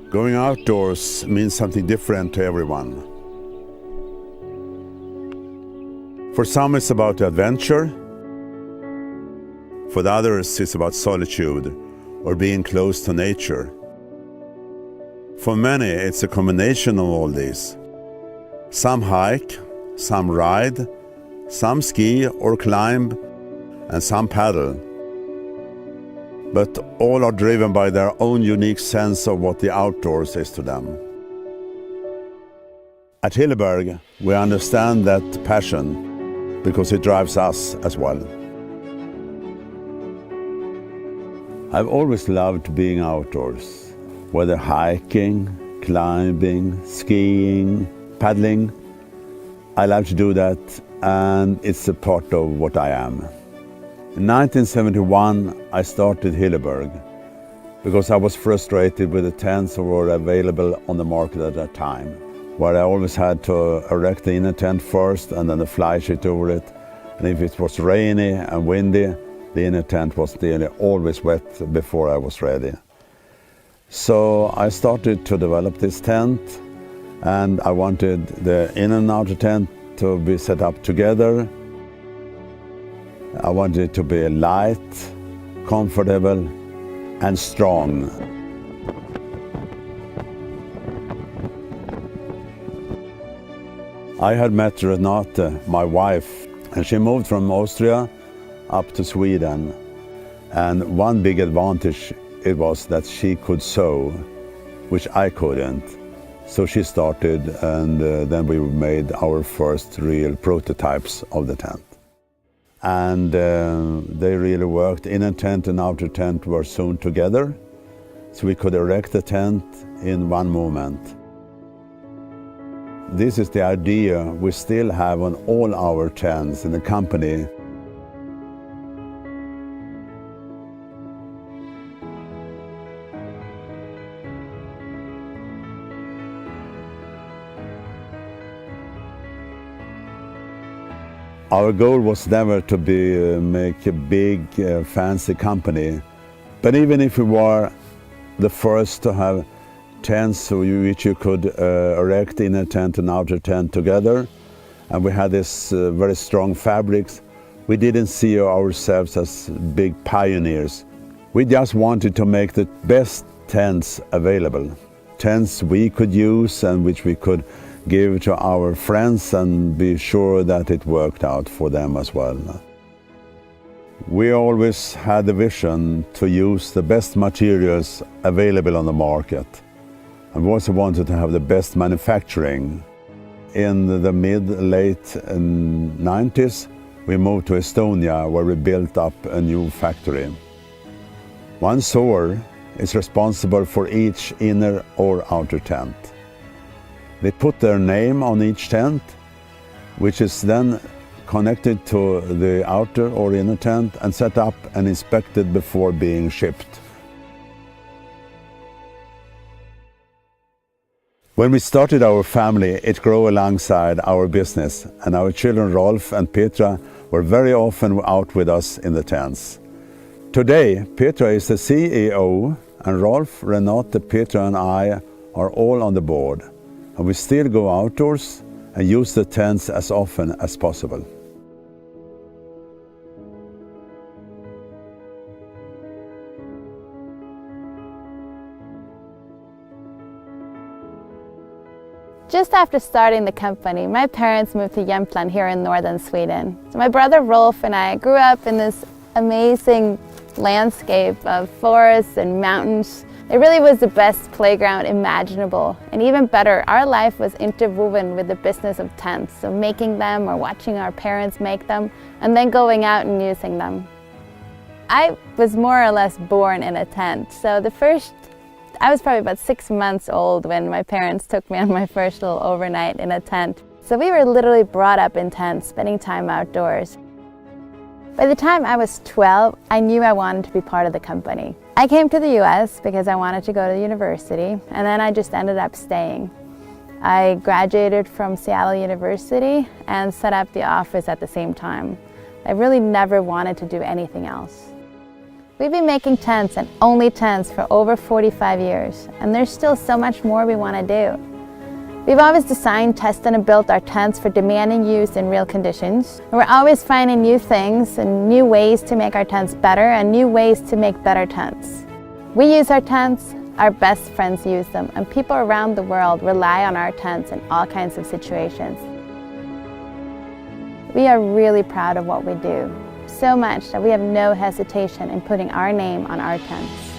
Going outdoors means something different to everyone. For some it's about adventure. For the others it's about solitude or being close to nature. For many it's a combination of all these. Some hike, some ride, some ski or climb, and some paddle. But all are driven by their own unique sense of what the outdoors is to them. At Hilleberg, we understand that passion because it drives us as well. I've always loved being outdoors, whether hiking, climbing, skiing, paddling. I love to do that, and it's a part of what I am. In 1971, I started Hilleberg because I was frustrated with the tents that were available on the market at that time, where I always had to erect the inner tent first and then the fly sheet over it. And if it was rainy and windy, the inner tent was nearly always wet before I was ready. So I started to develop this tent, and I wanted the inner and outer tent to be set up together. I wanted it to be light, comfortable, and strong. I had met Renate, my wife, and she moved from Austria up to Sweden. And one big advantage it was that she could sew, which I couldn't. So she started, and then we made our first real prototypes of the tent. And they really worked. Inner tent and outer tent were sewn together, so we could erect the tent in one movement. This is the idea we still have on all our tents in the company. Our goal was never to make a big, fancy company. But even if we were the first to have tents which you could erect inner tent and outer tent together, and we had this very strong fabrics, we didn't see ourselves as big pioneers. We just wanted to make the best tents available. Tents we could use and which we could give to our friends and be sure that it worked out for them as well. We always had the vision to use the best materials available on the market. And we also wanted to have the best manufacturing. In the mid-late 90s, we moved to Estonia, where we built up a new factory. One sewer is responsible for each inner or outer tent. They put their name on each tent, which is then connected to the outer or inner tent and set up and inspected before being shipped. When we started our family, it grew alongside our business, and our children Rolf and Petra were very often out with us in the tents. Today, Petra is the CEO, and Rolf, Renate, Petra and I are all on the board. And we still go outdoors and use the tents as often as possible. Just after starting the company, my parents moved to Jämtland here in northern Sweden. So my brother Rolf and I grew up in this amazing landscape of forests and mountains. It really was the best playground imaginable. And even better, our life was interwoven with the business of tents, so making them or watching our parents make them, and then going out and using them. I was more or less born in a tent. So I was probably about 6 months old when my parents took me on my first little overnight in a tent. So we were literally brought up in tents, spending time outdoors. By the time I was 12, I knew I wanted to be part of the company. I came to the US because I wanted to go to university, and then I just ended up staying. I graduated from Seattle University and set up the office at the same time. I really never wanted to do anything else. We've been making tents and only tents for over 45 years, and there's still so much more we want to do. We've always designed, tested, and built our tents for demanding use in real conditions. And we're always finding new things and new ways to make our tents better and new ways to make better tents. We use our tents, our best friends use them, and people around the world rely on our tents in all kinds of situations. We are really proud of what we do, so much that we have no hesitation in putting our name on our tents.